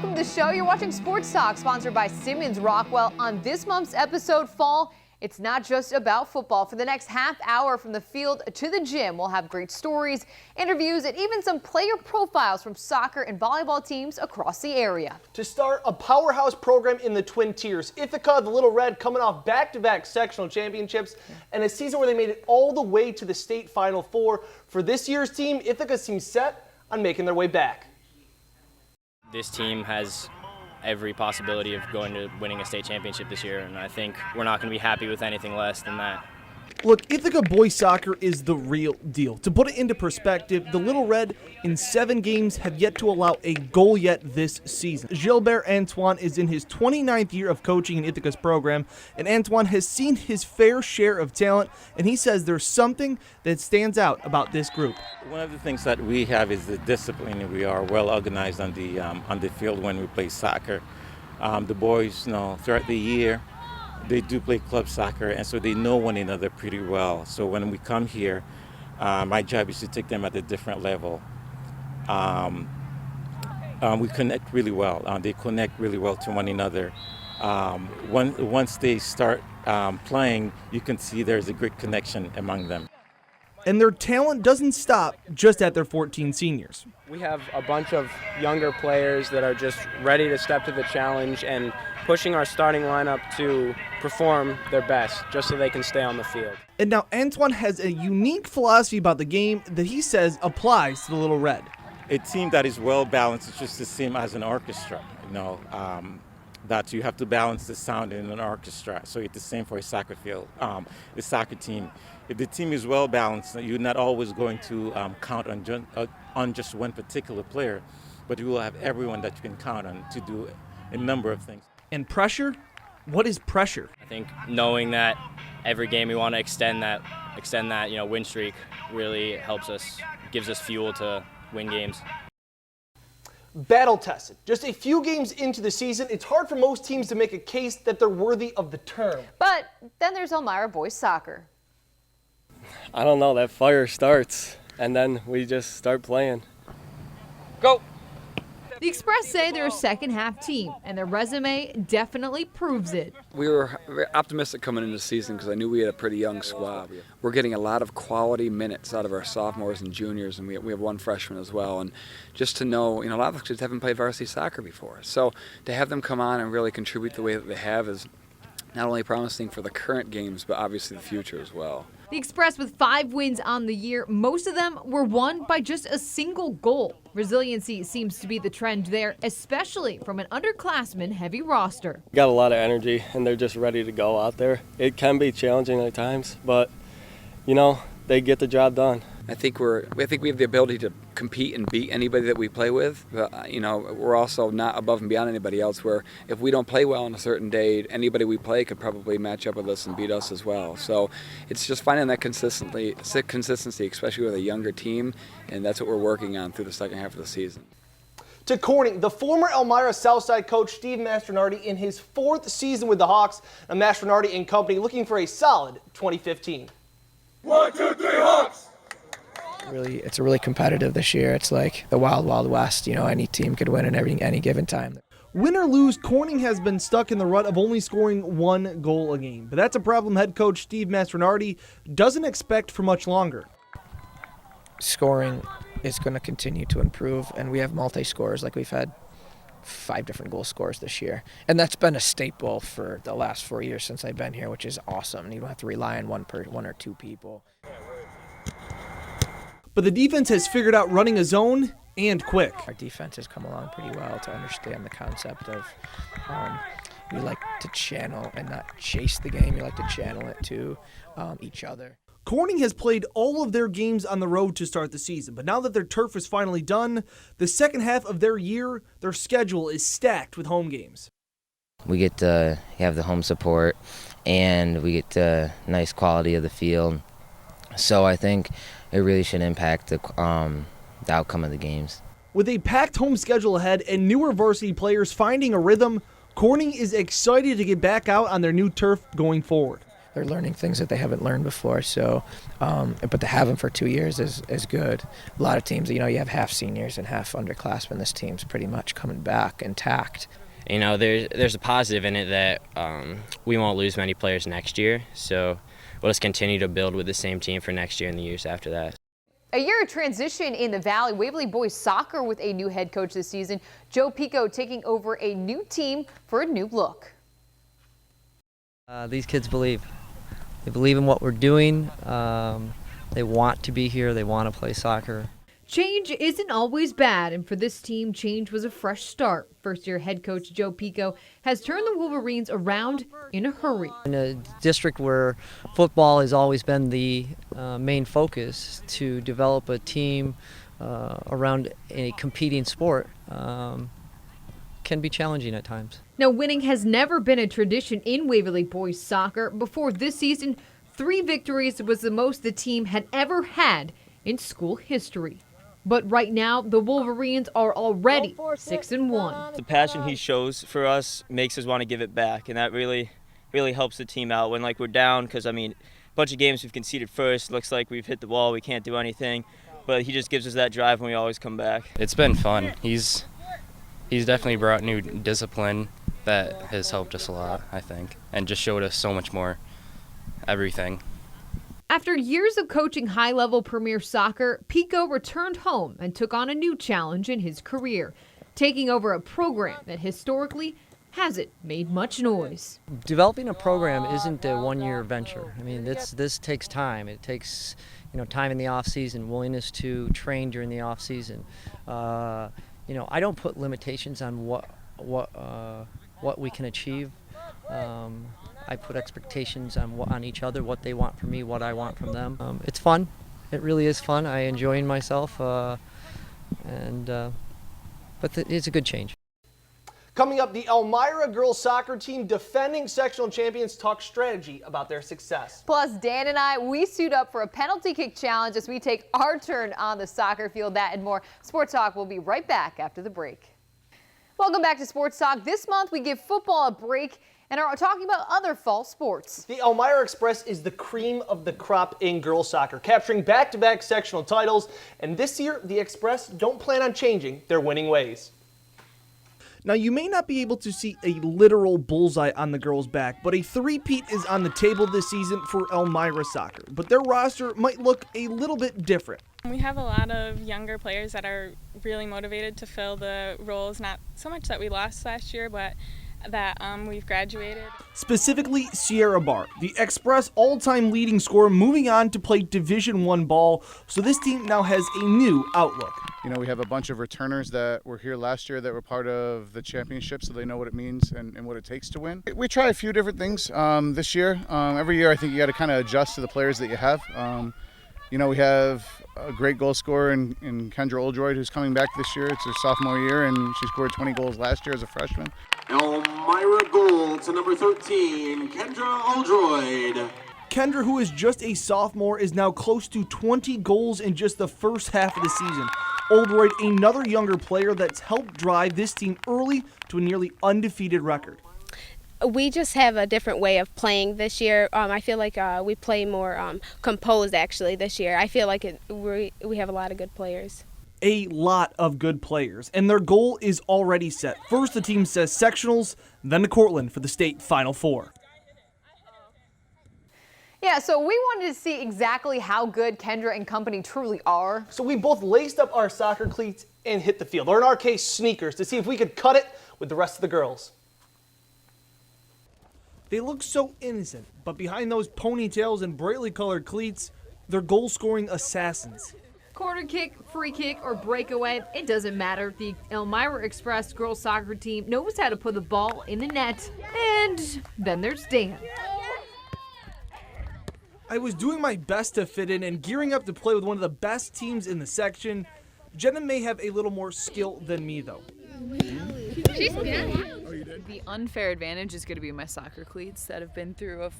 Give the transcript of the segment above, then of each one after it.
welcome to the show. You're watching Sports Talk, sponsored by Simmons Rockwell. On this month's episode, Fall, it's not just about football. For the next half hour, from the field to the gym, we'll have great stories, interviews, and even some player profiles from soccer and volleyball teams across the area. To start a powerhouse program in the Twin Tiers, Ithaca, the Little Red, coming off back-to-back sectional championships and a season where they made it all the way to the state Final Four. For this year's team, Ithaca seems set on making their way back. This team has every possibility of going to winning a state championship this year, and I think we're not going to be happy with anything less than that. Look, Ithaca boys soccer is the real deal. To put it into perspective, the Little Red in 7 games have yet to allow a goal yet this season. Gilbert Antoine is in his 29th year of coaching in Ithaca's program, and Antoine has seen his fair share of talent, and he says there's something that stands out about this group. One of the things that we have is the discipline. We are well organized on the field when we play soccer. The boys, throughout the year, they do play club soccer, and so they know one another pretty well. So when we come here, my job is to take them at a different level. We connect really well. They connect really well to one another. Once they start playing, you can see there's a great connection among them. And their talent doesn't stop just at their 14 seniors. We have a bunch of younger players that are just ready to step to the challenge and pushing our starting lineup to perform their best just so they can stay on the field. And now Antoine has a unique philosophy about the game that he says applies to the Little Red. A team that is well balanced is just the same as an orchestra, that you have to balance the sound in an orchestra. So it's the same for a soccer field, a soccer team. If the team is well balanced, you're not always going to count on just one particular player, but you will have everyone that you can count on to do a number of things. And pressure? What is pressure? I think knowing that every game we want to extend that win streak really helps us, gives us fuel to win games. Battle tested. Just a few games into the season, it's hard for most teams to make a case that they're worthy of the term. But then there's Elmira boys soccer. I don't know, that fire starts, and then we just start playing. Go! The Express say they're a second-half team, and their resume definitely proves it. We were very optimistic coming into the season because I knew we had a pretty young squad. We're getting a lot of quality minutes out of our sophomores and juniors, and we have one freshman as well. And just to know, a lot of the kids haven't played varsity soccer before. So to have them come on and really contribute the way that they have is not only promising for the current games, but obviously the future as well. The Express with 5 wins on the year. Most of them were won by just a single goal. Resiliency seems to be the trend there, especially from an underclassmen-heavy roster. Got a lot of energy, and they're just ready to go out there. It can be challenging at times, but, they get the job done. I think we have the ability to compete and beat anybody that we play with. But, we're also not above and beyond anybody else, where if we don't play well on a certain day, anybody we play could probably match up with us and beat us as well. So it's just finding that consistency, especially with a younger team, and that's what we're working on through the second half of the season. To Corning, the former Elmira Southside coach Steve Mastronardi in his 4th season with the Hawks, and Mastronardi and company looking for a solid 2015. 1, 2, 3, Hawks! It's really competitive this year. It's like the wild, wild west. Any team could win at any given time. Win or lose, Corning has been stuck in the rut of only scoring 1 goal a game. But that's a problem head coach Steve Mastronardi doesn't expect for much longer. Scoring is going to continue to improve, and we have multi-scorers. Like, we've had 5 different goal scorers this year. And that's been a staple for the last 4 years since I've been here, which is awesome. You don't have to rely on one or two people. But the defense has figured out running a zone and quick. Our defense has come along pretty well to understand the concept of we like to channel and not chase the game. We like to channel it to each other. Corning has played all of their games on the road to start the season, but now that their turf is finally done, the second half of their year, their schedule is stacked with home games. We get to have the home support, and we get the nice quality of the field. So I think it really should impact the outcome of the games. With a packed home schedule ahead and newer varsity players finding a rhythm, Corning is excited to get back out on their new turf going forward. they're learning things that they haven't learned before. So, but to have them for 2 years is good. A lot of teams, you have half seniors and half underclassmen. This team's pretty much coming back intact. There's a positive in it that we won't lose many players next year, so we'll just continue to build with the same team for next year and the years after that. A year of transition in the Valley. Waverly boys soccer with a new head coach this season. Joe Pico taking over a new team for a new look. These kids believe. They believe in what we're doing. They want to be here. They want to play soccer. Change isn't always bad, and for this team, change was a fresh start. First-year head coach Joe Pico has turned the Wolverines around in a hurry. In a district where football has always been the main focus, to develop a team around a competing sport can be challenging at times. Now, winning has never been a tradition in Waverly boys soccer. Before this season, 3 victories was the most the team had ever had in school history. But right now, the Wolverines are already 6-1. The passion he shows for us makes us want to give it back, and that really helps the team out when we're down, because a bunch of games we've conceded first, looks like we've hit the wall, we can't do anything, but he just gives us that drive when we always come back. It's been fun. He's definitely brought new discipline that has helped us a lot, I think, and just showed us so much more everything. After years of coaching high-level Premier Soccer, Pico returned home and took on a new challenge in his career, taking over a program that historically hasn't made much noise. Developing a program isn't a one-year venture. This takes time. It takes time in the off season, willingness to train during the off season. I don't put limitations on what we can achieve. I put expectations on each other, what they want from me, what I want from them. It's fun. It really is fun. I enjoy myself, but it's a good change. Coming up, the Elmira girls soccer team, defending sectional champions, talk strategy about their success. Plus, Dan and I, we suit up for a penalty kick challenge as we take our turn on the soccer field. That and more. Sports Talk will be right back after the break. Welcome back to Sports Talk. This month, we give football a break and are talking about other fall sports. The Elmira Express is the cream of the crop in girls soccer, capturing back-to-back sectional titles. And this year, the Express don't plan on changing their winning ways. Now, you may not be able to see a literal bullseye on the girls' back, but a three-peat is on the table this season for Elmira soccer. But their roster might look a little bit different. We have a lot of younger players that are really motivated to fill the roles, not so much that we lost last year, but that we've graduated. Specifically, Sierra Barr, the Express all-time leading scorer, moving on to play Division I ball, so this team now has a new outlook. We have a bunch of returners that were here last year that were part of the championship, so they know what it means and what it takes to win. We try a few different things this year. Every year I think you got to kind of adjust to the players that you have. We have a great goal scorer in Kendra Oldroyd, who's coming back this year. It's her sophomore year, and she scored 20 goals last year as a freshman. Elmira goal to number 13, Kendra Oldroyd. Kendra, who is just a sophomore, is now close to 20 goals in just the first half of the season. Oldroyd, another younger player that's helped drive this team early to a nearly undefeated record. We just have a different way of playing this year. I feel like we play more composed actually this year. I feel like we have a lot of good players. A lot of good players, and their goal is already set. First, the team says sectionals, then to Cortland for the state Final Four. Yeah, so we wanted to see exactly how good Kendra and company truly are. So we both laced up our soccer cleats and hit the field, or in our case, sneakers, to see if we could cut it with the rest of the girls. They look so innocent, but behind those ponytails and brightly colored cleats, they're goal-scoring assassins. Corner kick, free kick, or breakaway, it doesn't matter. The Elmira Express girls soccer team knows how to put the ball in the net. And then there's Dan. I was doing my best to fit in and gearing up to play with one of the best teams in the section. Jenna may have a little more skill than me, though. She's good. The unfair advantage is going to be my soccer cleats that have been through a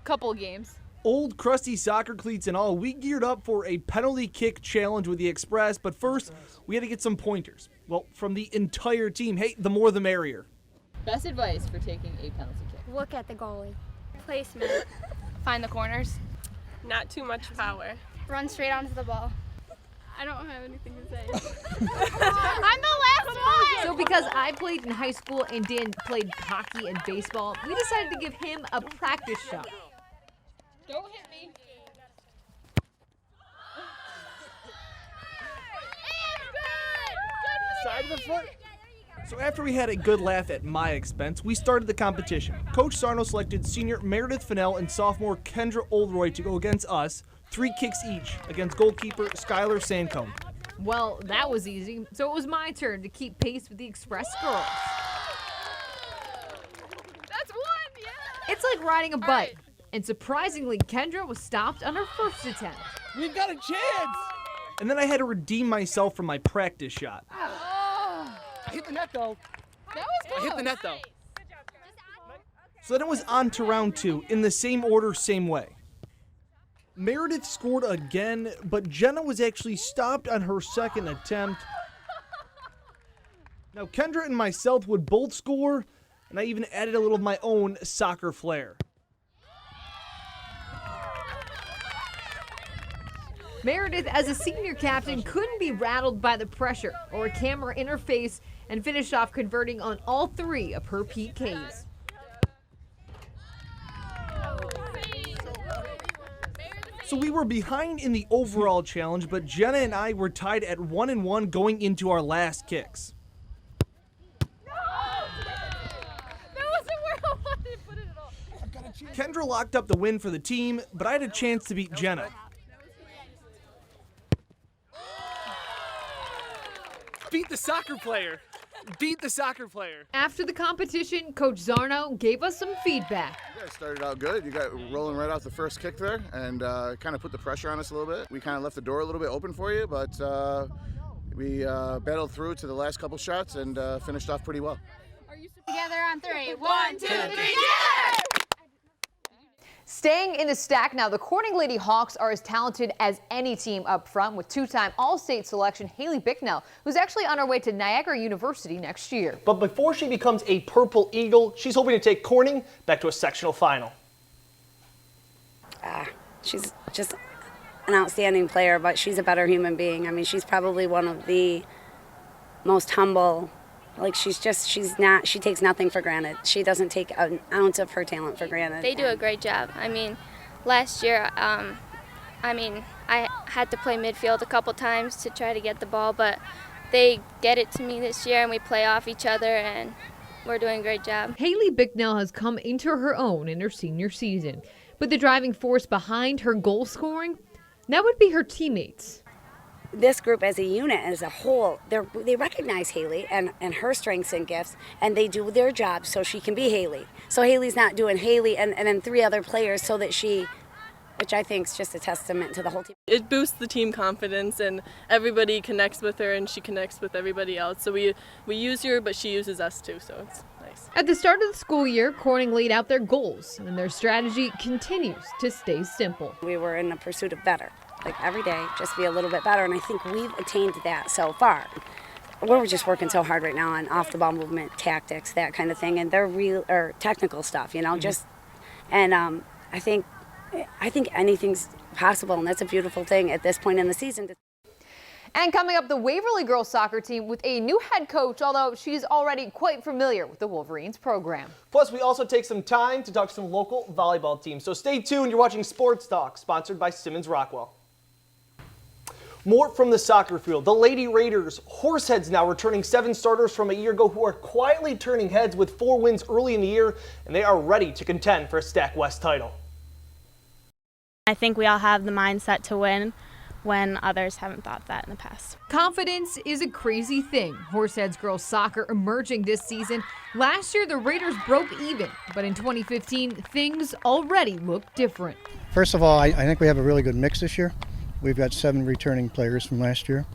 couple games. Old crusty soccer cleats and all, we geared up for a penalty kick challenge with the Express, but first, we had to get some pointers. Well, from the entire team. Hey, the more the merrier. Best advice for taking a penalty kick? Look at the goalie. Placement. Find the corners. Not too much power. Run straight onto the ball. I don't have anything to say. I'm the last one! So because I played in high school and Dan played hockey and baseball, we decided to give him a practice shot. Don't hit me. Side of the foot. So after we had a good laugh at my expense, we started the competition. Coach Sarno selected senior Meredith Fennell and sophomore Kendra Oldroyd to go against us, 3 kicks each, against goalkeeper Skylar Sandcombe. Well, that was easy, so it was my turn to keep pace with the Express girls. That's one, yeah! It's like riding a bike, and surprisingly, Kendra was stopped on her first attempt. We've got a chance! And then I had to redeem myself from my practice shot. I hit the net though. That was close. I hit the net though. So then it was on to round 2, in the same order, same way. Meredith scored again, but Jenna was actually stopped on her second attempt. Now Kendra and myself would both score, and I even added a little of my own soccer flair. Meredith, as a senior captain, couldn't be rattled by the pressure or a camera in her face and finished off converting on all 3 of her PKs. So we were behind in the overall challenge, but Jenna and I were tied at 1-1 going into our last kicks. Kendra locked up the win for the team, but I had a chance to beat Jenna. Beat the soccer player. Beat the soccer player. After the competition, Coach Zarno gave us some feedback. You guys started out good. You got rolling right off the first kick there and kind of put the pressure on us a little bit. We kind of left the door a little bit open for you, but we battled through to the last couple shots and finished off pretty well. Together on 3. 1, 2, 3, together! Staying in the stack now, the Corning Lady Hawks are as talented as any team up front with 2-time All-State selection Haley Bicknell, who's actually on her way to Niagara University next year. But before she becomes a Purple Eagle, she's hoping to take Corning back to a sectional final. She's just an outstanding player, but she's a better human being. I mean, she's probably one of the most humble. Like, she takes nothing for granted. She doesn't take an ounce of her talent for granted. They do a great job. I mean, last year, I had to play midfield a couple times to try to get the ball, but they get it to me this year, and we play off each other, and we're doing a great job. Haley Bicknell has come into her own in her senior season, but the driving force behind her goal scoring, that would be her teammates. This group as a unit, as a whole, they recognize Haley and her strengths and gifts, and they do their job so she can be Haley. So Haley's not doing Haley and then 3 other players so that which I think is just a testament to the whole team. It boosts the team confidence, and everybody connects with her, and she connects with everybody else. So we use her, but she uses us too, so it's nice. At the start of the school year, Corning laid out their goals, and their strategy continues to stay simple. We were in the pursuit of better. Like every day, just be a little bit better, and I think we've attained that so far. We're just working so hard right now on off-the-ball movement, tactics, that kind of thing, and they're real or technical stuff, you know. I think anything's possible, and that's a beautiful thing at this point in the season. And coming up, the Waverly girls soccer team with a new head coach, although she's already quite familiar with the Wolverines program. Plus, we also take some time to talk to some local volleyball teams. So stay tuned. You're watching Sports Talk, sponsored by Simmons Rockwell. More from the soccer field. The Lady Raiders, Horseheads now returning 7 starters from a year ago who are quietly turning heads with 4 wins early in the year, and they are ready to contend for a Stack West title. I think we all have the mindset to win when others haven't thought that in the past. Confidence is a crazy thing. Horseheads girls soccer emerging this season. Last year, the Raiders broke even, but in 2015, things already look different. First of all, I think we have a really good mix this year. We've got 7 returning players from last year.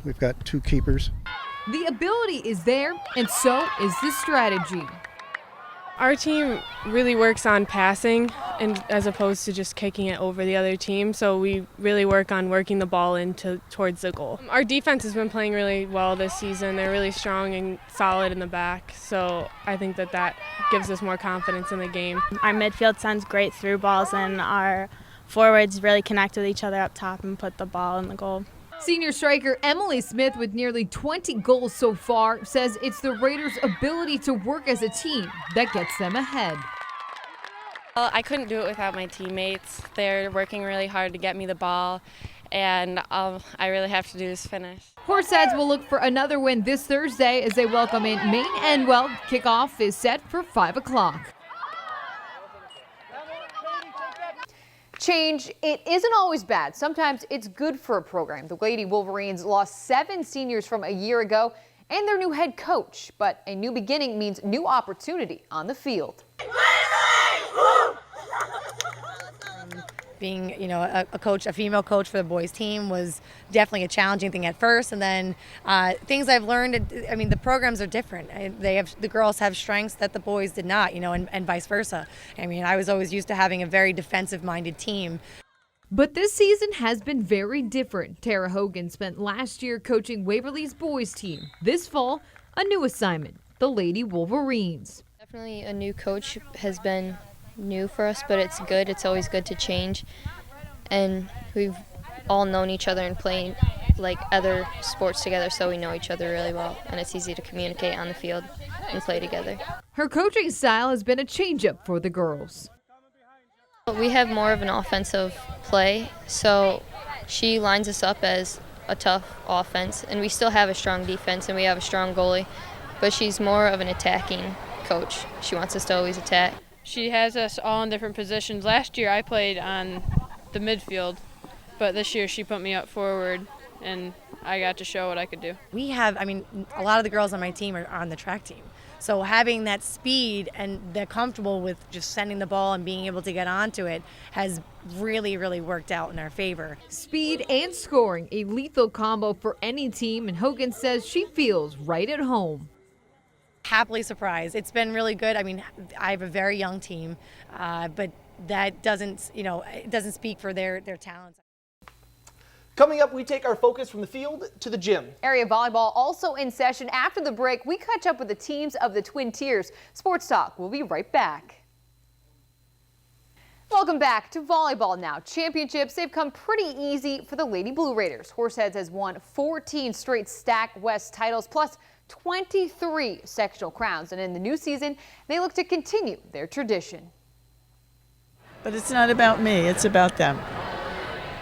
We've got 2 keepers. The ability is there, and so is the strategy. Our team really works on passing and as opposed to just kicking it over the other team, so we really work on working the ball towards the goal. Our defense has been playing really well this season. They're really strong and solid in the back, so I think that gives us more confidence in the game. Our midfield sends great through balls, and our forwards really connect with each other up top and put the ball in the goal. Senior striker Emily Smith, with nearly 20 goals so far, says it's the Raiders' ability to work as a team that gets them ahead. I couldn't do it without my teammates. They're working really hard to get me the ball, and all I really have to do is finish. Horseheads will look for another win this Thursday as they welcome in Maine and Well. Kickoff is set for 5 o'clock. Change, it isn't always bad. Sometimes it's good for a program. The Lady Wolverines lost 7 seniors from a year ago and their new head coach. But a new beginning means new opportunity on the field. Being, a female coach for the boys team was definitely a challenging thing at first, and then things I've learned. The programs are different. The girls have strengths that the boys did not, and vice versa. I was always used to having a very defensive-minded team. But this season has been very different. Tara Hogan spent last year coaching Waverly's boys team. This fall, a new assignment, the Lady Wolverines. Definitely a new coach has been new for us, but it's good. It's always good to change, and we've all known each other and played like other sports together, so we know each other really well, and it's easy to communicate on the field and play together. Her coaching style has been a change-up for the girls. We have more of an offensive play, so she lines us up as a tough offense, and we still have a strong defense and we have a strong goalie, but she's more of an attacking coach. She wants us to always attack. She has us all in different positions. Last year I played on the midfield, but this year she put me up forward and I got to show what I could do. We have, a lot of the girls on my team are on the track team. So having that speed and they're comfortable with just sending the ball and being able to get onto it has really, really worked out in our favor. Speed and scoring, a lethal combo for any team, and Hogan says she feels right at home. Happily surprised. It's been really good. I have a very young team, but that doesn't, it doesn't speak for their talents. Coming up, we take our focus from the field to the gym. Area volleyball also in session. After the break, we catch up with the teams of the Twin Tiers. Sports Talk, we'll be right back. Welcome back to volleyball now. Championships, they've come pretty easy for the Lady Blue Raiders. Horseheads has won 14 straight Stack West titles, plus 23 sectional crowns, and in the new season they look to continue their tradition. But it's not about me, it's about them.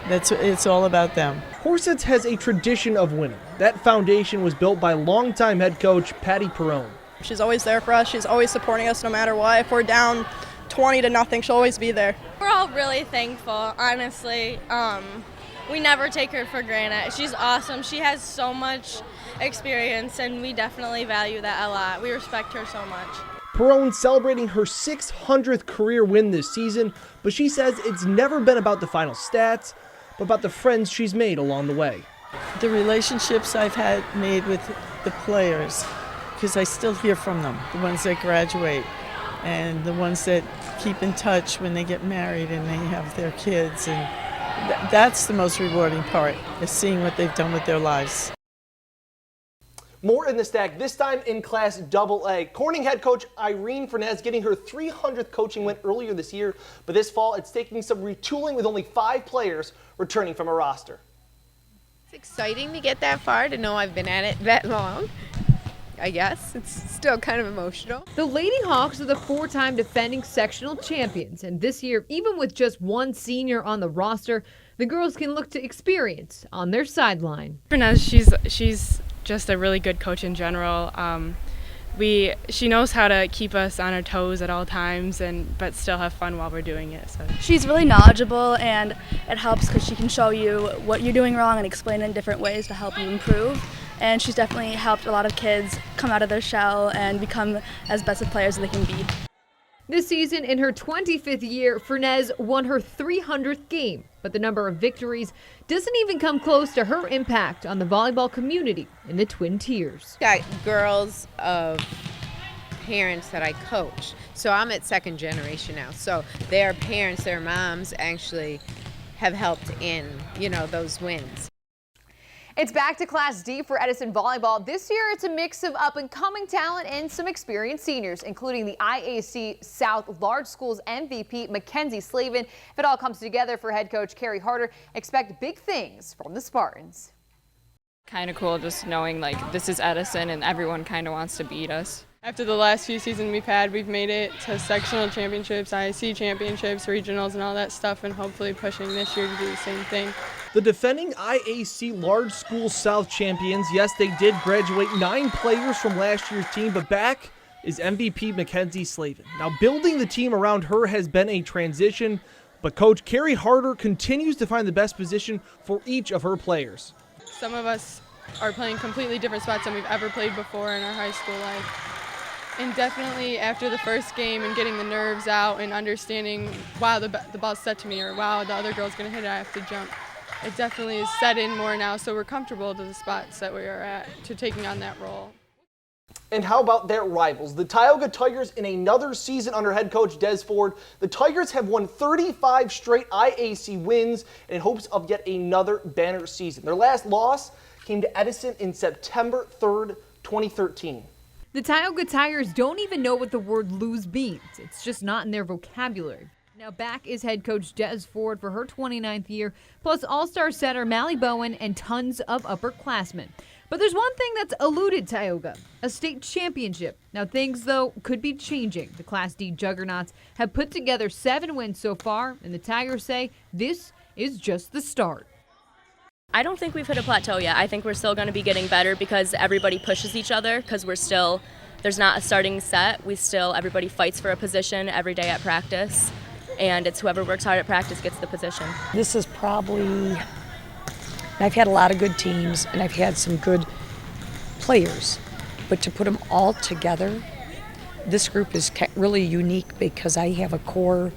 It's all about them. Horseheads has a tradition of winning. That foundation was built by longtime head coach Patty Perrone. She's always there for us. She's always supporting us no matter what. If we're down 20-0, she'll always be there. We're all really thankful, honestly. We never take her for granted. She's awesome. She has so much experience, and we definitely value that a lot. We respect her so much. Perrone celebrating her 600th career win this season, but she says it's never been about the final stats, but about the friends she's made along the way. The relationships I've made with the players, because I still hear from them, the ones that graduate and the ones that keep in touch when they get married and they have their kids, and that's the most rewarding part, is seeing what they've done with their lives. More in the stack, this time in Class AA. Corning head coach Irene Fernandez getting her 300th coaching win earlier this year, but this fall it's taking some retooling with only 5 players returning from a roster. It's exciting to get that far, to know I've been at it that long. I guess it's still kind of emotional. The Lady Hawks are the 4-time defending sectional champions, and this year, even with just 1 senior on the roster, the girls can look to experience on their sideline. Fernandez, she's just a really good coach in general. She knows how to keep us on our toes at all times, but still have fun while we're doing it. So. She's really knowledgeable, and it helps because she can show you what you're doing wrong and explain it in different ways to help you improve. And she's definitely helped a lot of kids come out of their shell and become as best of players as they can be. This season, in her 25th year, Fernandez won her 300th game, but the number of victories doesn't even come close to her impact on the volleyball community in the Twin Tiers. Got girls of parents that I coach. So I'm at second generation now. So their parents, their moms actually have helped in, those wins. It's back to Class D for Edison Volleyball. This year, it's a mix of up-and-coming talent and some experienced seniors, including the IAC South Large Schools MVP, Mackenzie Slavin. If it all comes together for head coach Carrie Harder, expect big things from the Spartans. Kind of cool just knowing this is Edison and everyone kind of wants to beat us. After the last few seasons we've had, we've made it to sectional championships, IAC championships, regionals, and all that stuff, and hopefully pushing this year to do the same thing. The defending IAC Large School South champions, yes, they did graduate 9 players from last year's team, but back is MVP Mackenzie Slavin. Now, building the team around her has been a transition, but Coach Carrie Harder continues to find the best position for each of her players. Some of us are playing completely different spots than we've ever played before in our high school life. And definitely after the first game and getting the nerves out and understanding, wow, the ball's set to me, or wow, the other girl's going to hit it, I have to jump. It definitely is set in more now, so we're comfortable to the spots that we are at, to taking on that role. And how about their rivals, the Tioga Tigers, in another season under head coach Des Ford? The Tigers have won 35 straight IAC wins in hopes of yet another banner season. Their last loss came to Edison in September 3rd, 2013. The Tioga Tigers don't even know what the word lose means. It's just not in their vocabulary. Now back is head coach Des Ford for her 29th year, plus all-star setter Mally Bowen and tons of upperclassmen. But there's one thing that's eluded Tioga, a state championship. Now things, though, could be changing. The Class D juggernauts have put together 7 wins so far, and the Tigers say this is just the start. I don't think we've hit a plateau yet. I think we're still going to be getting better because everybody pushes each other, because there's not a starting set. Everybody fights for a position every day at practice, and it's whoever works hard at practice gets the position. This is probably, I've had a lot of good teams and I've had some good players, but to put them all together, this group is really unique because I have a core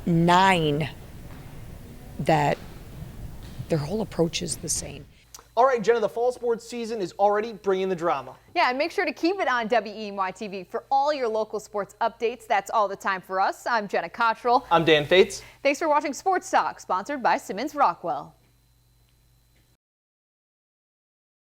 9 that their whole approach is the same. All right, Jenna, the fall sports season is already bringing the drama. Yeah, and make sure to keep it on WENY TV for all your local sports updates. That's all the time for us. I'm Jenna Cottrell. I'm Dan Fates. Thanks for watching Sports Talk, sponsored by Simmons Rockwell.